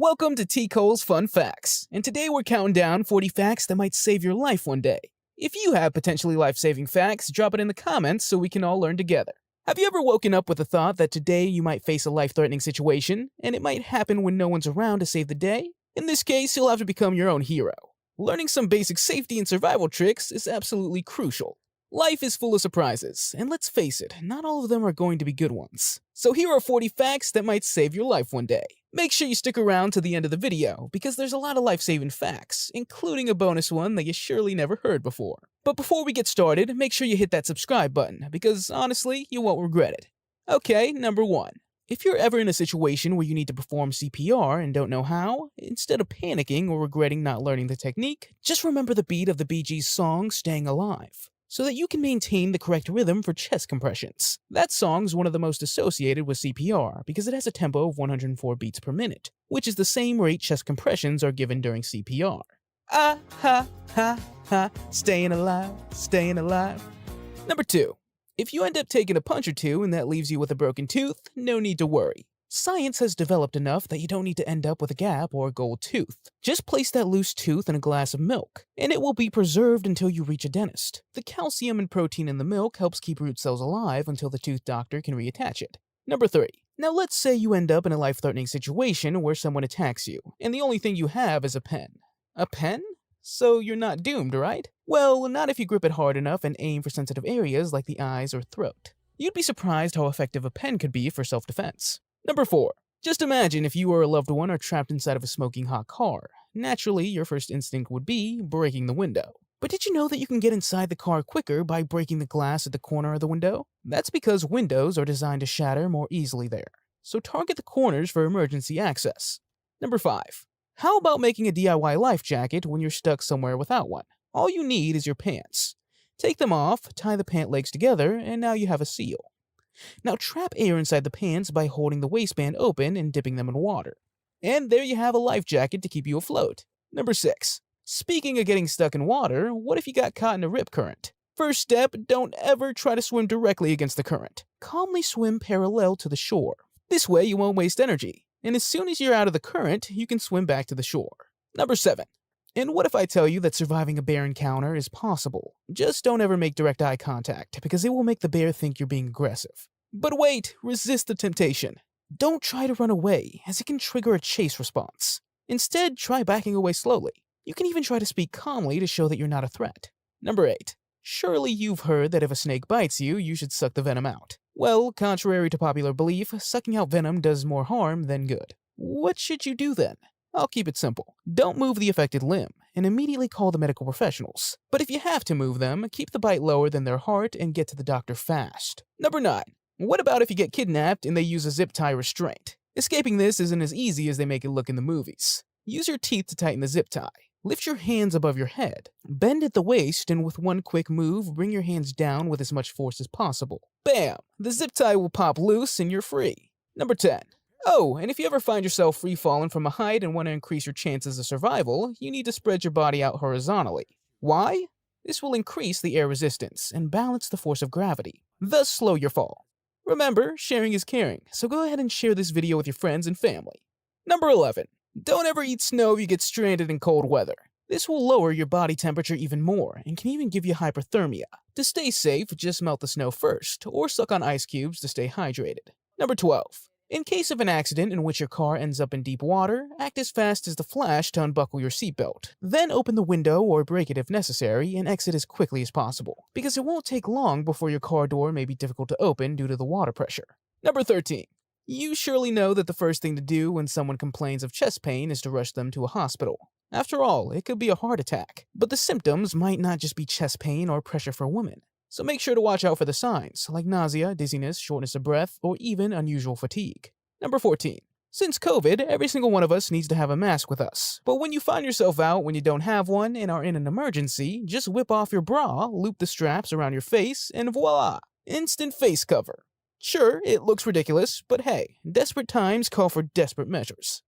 Welcome to T. Cole's Fun Facts, and today we're counting down 40 facts that might save your life one day. If you have potentially life-saving facts, drop it in the comments so we can all learn together. Have you ever woken up with the thought that today you might face a life-threatening situation, and it might happen when no one's around to save the day? In this case, you'll have to become your own hero. Learning some basic safety and survival tricks is absolutely crucial. Life is full of surprises, and let's face it, not all of them are going to be good ones. So here are 40 facts that might save your life one day. Make sure you stick around to the end of the video, because there's a lot of life-saving facts, including a bonus one that you surely never heard before. But before we get started, make sure you hit that subscribe button, because honestly, you won't regret it. Okay, number 1. If you're ever in a situation where you need to perform CPR and don't know how, instead of panicking or regretting not learning the technique, just remember the beat of the Bee Gees song Staying Alive, so that you can maintain the correct rhythm for chest compressions. That song's one of the most associated with CPR because it has a tempo of 104 beats per minute, which is the same rate chest compressions are given during CPR. Ah ha ha ha, staying alive, staying alive. Number 2. If you end up taking a punch or two and that leaves you with a broken tooth, no need to worry. Science has developed enough that you don't need to end up with a gap or a gold tooth. Just place that loose tooth in a glass of milk, and it will be preserved until you reach a dentist. The calcium and protein in the milk helps keep root cells alive until the tooth doctor can reattach it. Number 3. Now let's say you end up in a life-threatening situation where someone attacks you, and the only thing you have is a pen. A pen? So you're not doomed, right? Well, not if you grip it hard enough and aim for sensitive areas like the eyes or throat. You'd be surprised how effective a pen could be for self-defense. Number 4. Just imagine if you or a loved one are trapped inside of a smoking hot car. Naturally, your first instinct would be breaking the window. But did you know that you can get inside the car quicker by breaking the glass at the corner of the window? That's because windows are designed to shatter more easily there. So target the corners for emergency access. Number 5. How about making a DIY life jacket when you're stuck somewhere without one? All you need is your pants. Take them off, tie the pant legs together, and now you have a seal. Now trap air inside the pants by holding the waistband open and dipping them in water. And there you have a life jacket to keep you afloat. Number 6. Speaking of getting stuck in water, what if you got caught in a rip current? First step, don't ever try to swim directly against the current. Calmly swim parallel to the shore. This way you won't waste energy. And as soon as you're out of the current, you can swim back to the shore. Number 7. And what if I tell you that surviving a bear encounter is possible? Just don't ever make direct eye contact, because it will make the bear think you're being aggressive. But wait, resist the temptation. Don't try to run away, as it can trigger a chase response. Instead, try backing away slowly. You can even try to speak calmly to show that you're not a threat. Number 8. Surely you've heard that if a snake bites you, you should suck the venom out. Well, contrary to popular belief, sucking out venom does more harm than good. What should you do then? I'll keep it simple. Don't move the affected limb, and immediately call the medical professionals. But if you have to move them, keep the bite lower than their heart and get to the doctor fast. Number 9. What about if you get kidnapped and they use a zip tie restraint? Escaping this isn't as easy as they make it look in the movies. Use your teeth to tighten the zip tie. Lift your hands above your head. Bend at the waist, and with one quick move, bring your hands down with as much force as possible. Bam! The zip tie will pop loose and you're free. Number 10. Oh, and if you ever find yourself free-falling from a height and want to increase your chances of survival, you need to spread your body out horizontally. Why? This will increase the air resistance and balance the force of gravity, thus slow your fall. Remember, sharing is caring, so go ahead and share this video with your friends and family. Number 11. Don't ever eat snow if you get stranded in cold weather. This will lower your body temperature even more and can even give you hypothermia. To stay safe, just melt the snow first, or suck on ice cubes to stay hydrated. Number 12. In case of an accident in which your car ends up in deep water, act as fast as the Flash to unbuckle your seatbelt. Then open the window or break it if necessary and exit as quickly as possible, because it won't take long before your car door may be difficult to open due to the water pressure. Number 13. You surely know that the first thing to do when someone complains of chest pain is to rush them to a hospital. After all, it could be a heart attack, but the symptoms might not just be chest pain or pressure for women. So make sure to watch out for the signs, like nausea, dizziness, shortness of breath, or even unusual fatigue. Number 14. Since COVID, every single one of us needs to have a mask with us. But when you find yourself out when you don't have one and are in an emergency, just whip off your bra, loop the straps around your face, and voila! Instant face cover. Sure, it looks ridiculous, but hey, desperate times call for desperate measures.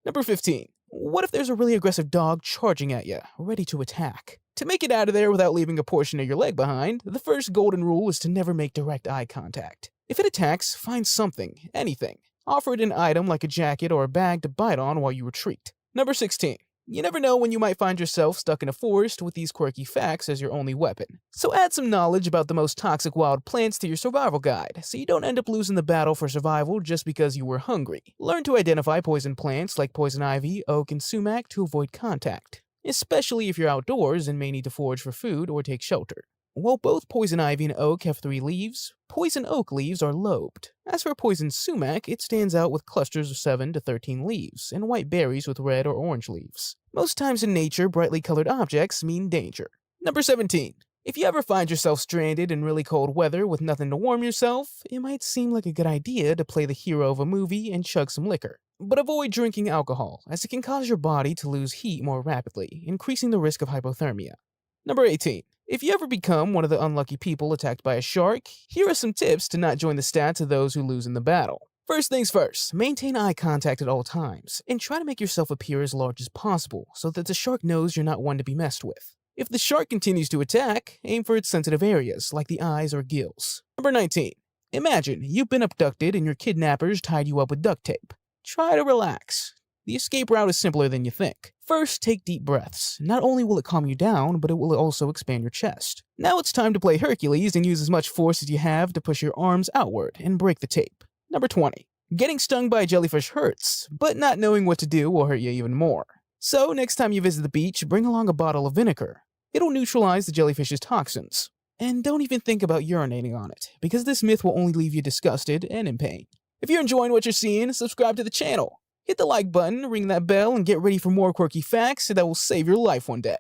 Number 15. What if there's a really aggressive dog charging at you, ready to attack? To make it out of there without leaving a portion of your leg behind, the first golden rule is to never make direct eye contact. If it attacks, find something, anything. Offer it an item like a jacket or a bag to bite on while you retreat. Number 16. You never know when you might find yourself stuck in a forest with these quirky facts as your only weapon. So add some knowledge about the most toxic wild plants to your survival guide, so you don't end up losing the battle for survival just because you were hungry. Learn to identify poison plants like poison ivy, oak, and sumac to avoid contact, especially if you're outdoors and may need to forage for food or take shelter. While both poison ivy and oak have 3 leaves, poison oak leaves are lobed. As for poison sumac, it stands out with clusters of 7 to 13 leaves, and white berries with red or orange leaves. Most times in nature, brightly colored objects mean danger. Number 17. If you ever find yourself stranded in really cold weather with nothing to warm yourself, it might seem like a good idea to play the hero of a movie and chug some liquor. But avoid drinking alcohol, as it can cause your body to lose heat more rapidly, increasing the risk of hypothermia. Number 18. If you ever become one of the unlucky people attacked by a shark, here are some tips to not join the stats of those who lose in the battle. First things first, maintain eye contact at all times, and try to make yourself appear as large as possible so that the shark knows you're not one to be messed with. If the shark continues to attack, aim for its sensitive areas, like the eyes or gills. Number 19. Imagine you've been abducted and your kidnappers tied you up with duct tape. Try to relax. The escape route is simpler than you think. First, take deep breaths. Not only will it calm you down, but it will also expand your chest. Now it's time to play Hercules and use as much force as you have to push your arms outward and break the tape. Number 20. Getting stung by a jellyfish hurts, but not knowing what to do will hurt you even more. So, next time you visit the beach, bring along a bottle of vinegar. It'll neutralize the jellyfish's toxins. And don't even think about urinating on it, because this myth will only leave you disgusted and in pain. If you're enjoying what you're seeing, subscribe to the channel. Hit the like button, ring that bell, and get ready for more quirky facts that will save your life one day.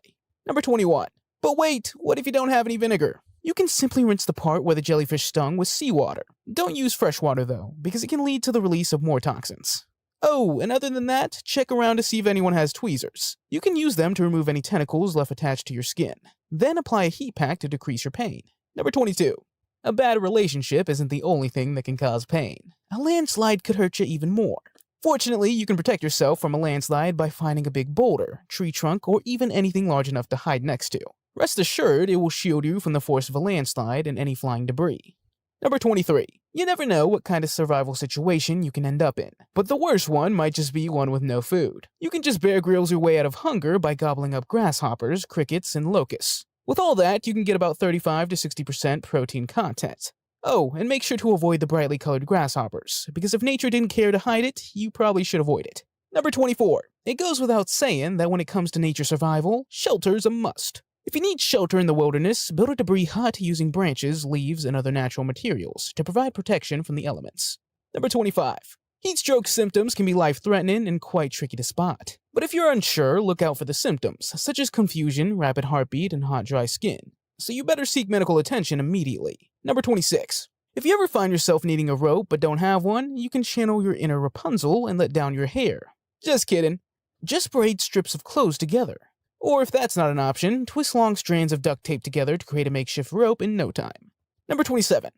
Number 21. But wait, what if you don't have any vinegar? You can simply rinse the part where the jellyfish stung with seawater. Don't use fresh water though, because it can lead to the release of more toxins. Oh, and other than that, check around to see if anyone has tweezers. You can use them to remove any tentacles left attached to your skin. Then apply a heat pack to decrease your pain. Number 22. A bad relationship isn't the only thing that can cause pain. A landslide could hurt you even more. Fortunately, you can protect yourself from a landslide by finding a big boulder, tree trunk, or even anything large enough to hide next to. Rest assured, it will shield you from the force of a landslide and any flying debris. Number 23. You never know what kind of survival situation you can end up in, but the worst one might just be one with no food. You can just Bear Grylls your way out of hunger by gobbling up grasshoppers, crickets, and locusts. With all that, you can get about 35 to 60% protein content. Oh, and make sure to avoid the brightly colored grasshoppers, because if nature didn't care to hide it, you probably should avoid it. Number 24. It goes without saying that when it comes to nature survival, shelter's a must. If you need shelter in the wilderness, build a debris hut using branches, leaves, and other natural materials to provide protection from the elements. Number 25. Heat stroke symptoms can be life-threatening and quite tricky to spot. But if you're unsure, look out for the symptoms, such as confusion, rapid heartbeat, and hot, dry skin. So you better seek medical attention immediately. Number 26. If you ever find yourself needing a rope but don't have one, you can channel your inner Rapunzel and let down your hair. Just kidding. Just braid strips of clothes together. Or if that's not an option, twist long strands of duct tape together to create a makeshift rope in no time. Number 27.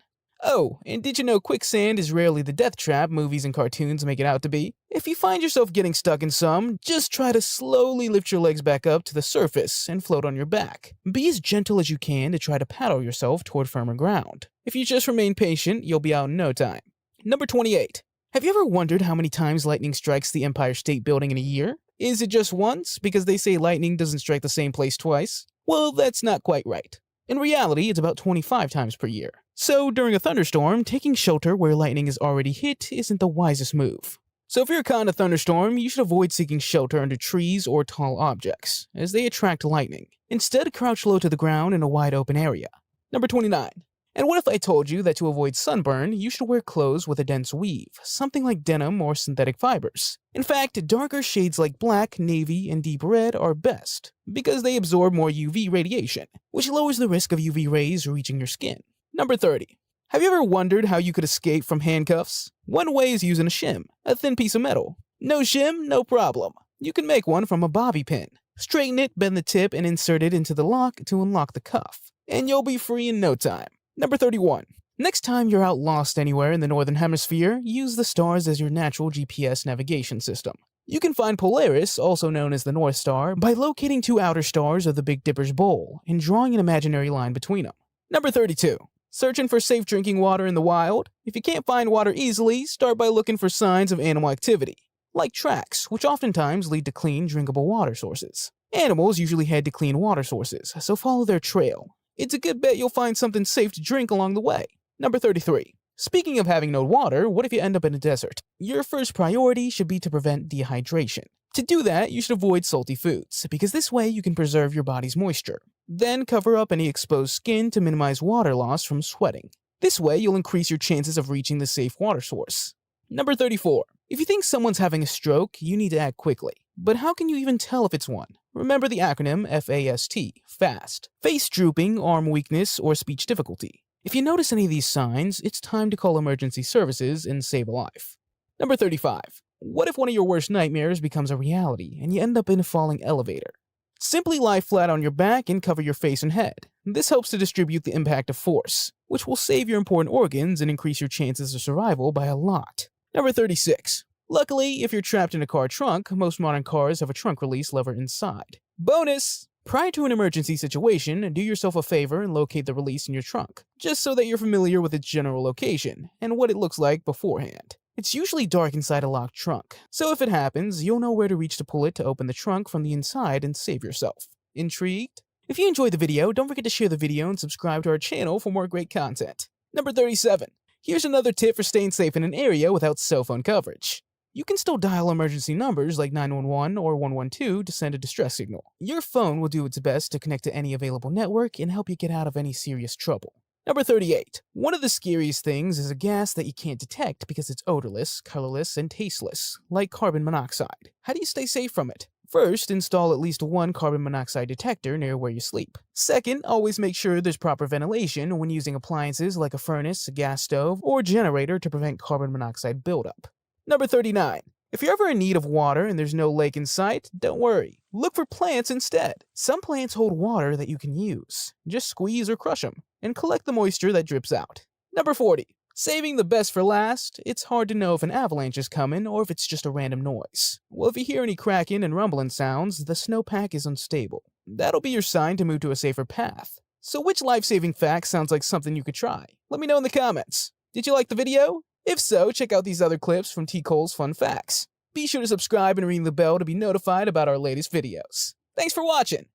Oh, and did you know quicksand is rarely the death trap movies and cartoons make it out to be? If you find yourself getting stuck in some, just try to slowly lift your legs back up to the surface and float on your back. Be as gentle as you can to try to paddle yourself toward firmer ground. If you just remain patient, you'll be out in no time. Number 28. Have you ever wondered how many times lightning strikes the Empire State Building in a year? Is it just once, because they say lightning doesn't strike the same place twice? Well, that's not quite right. In reality, it's about 25 times per year. So, during a thunderstorm, taking shelter where lightning is already hit isn't the wisest move. So if you're caught in a thunderstorm, you should avoid seeking shelter under trees or tall objects, as they attract lightning. Instead, crouch low to the ground in a wide open area. Number 29. And what if I told you that to avoid sunburn, you should wear clothes with a dense weave, something like denim or synthetic fibers? In fact, darker shades like black, navy, and deep red are best, because they absorb more UV radiation, which lowers the risk of UV rays reaching your skin. Number 30. Have you ever wondered how you could escape from handcuffs? One way is using a shim, a thin piece of metal. No shim? No problem. You can make one from a bobby pin. Straighten it, bend the tip, and insert it into the lock to unlock the cuff. And you'll be free in no time. Number 31. Next time you're out lost anywhere in the Northern Hemisphere, use the stars as your natural GPS navigation system. You can find Polaris, also known as the North Star, by locating two outer stars of the Big Dipper's bowl and drawing an imaginary line between them. Number 32. Searching for safe drinking water in the wild? If you can't find water easily, start by looking for signs of animal activity, like tracks, which oftentimes lead to clean, drinkable water sources. Animals usually head to clean water sources, so follow their trail. It's a good bet you'll find something safe to drink along the way. Number 33. Speaking of having no water, what if you end up in a desert? Your first priority should be to prevent dehydration. To do that, you should avoid salty foods, because this way you can preserve your body's moisture. Then cover up any exposed skin to minimize water loss from sweating. This way you'll increase your chances of reaching the safe water source. Number 34. If you think someone's having a stroke, you need to act quickly. But how can you even tell if it's one? Remember the acronym FAST, FAST. Face drooping, arm weakness, or speech difficulty. If you notice any of these signs, it's time to call emergency services and save a life. Number 35. What if one of your worst nightmares becomes a reality and you end up in a falling elevator? Simply lie flat on your back and cover your face and head. This helps to distribute the impact of force, which will save your important organs and increase your chances of survival by a lot. Number 36. Luckily, if you're trapped in a car trunk, most modern cars have a trunk release lever inside. Bonus! Prior to an emergency situation, do yourself a favor and locate the release in your trunk, just so that you're familiar with its general location and what it looks like beforehand. It's usually dark inside a locked trunk, so if it happens, you'll know where to reach to pull it to open the trunk from the inside and save yourself. Intrigued? If you enjoyed the video, don't forget to share the video and subscribe to our channel for more great content. Number 37. Here's another tip for staying safe in an area without cell phone coverage. You can still dial emergency numbers like 911 or 112 to send a distress signal. Your phone will do its best to connect to any available network and help you get out of any serious trouble. Number 38. One of the scariest things is a gas that you can't detect because it's odorless, colorless, and tasteless, like carbon monoxide. How do you stay safe from it? First, install at least one carbon monoxide detector near where you sleep. Second, always make sure there's proper ventilation when using appliances like a furnace, a gas stove, or generator to prevent carbon monoxide buildup. Number 39. If you're ever in need of water and there's no lake in sight, don't worry. Look for plants instead. Some plants hold water that you can use. Just squeeze or crush them, and collect the moisture that drips out. Number 40. Saving the best for last, it's hard to know if an avalanche is coming or if it's just a random noise. Well, if you hear any cracking and rumbling sounds, the snowpack is unstable. That'll be your sign to move to a safer path. So which life-saving fact sounds like something you could try? Let me know in the comments. Did you like the video? If so, check out these other clips from T. Cole's Fun Facts. Be sure to subscribe and ring the bell to be notified about our latest videos. Thanks for watching!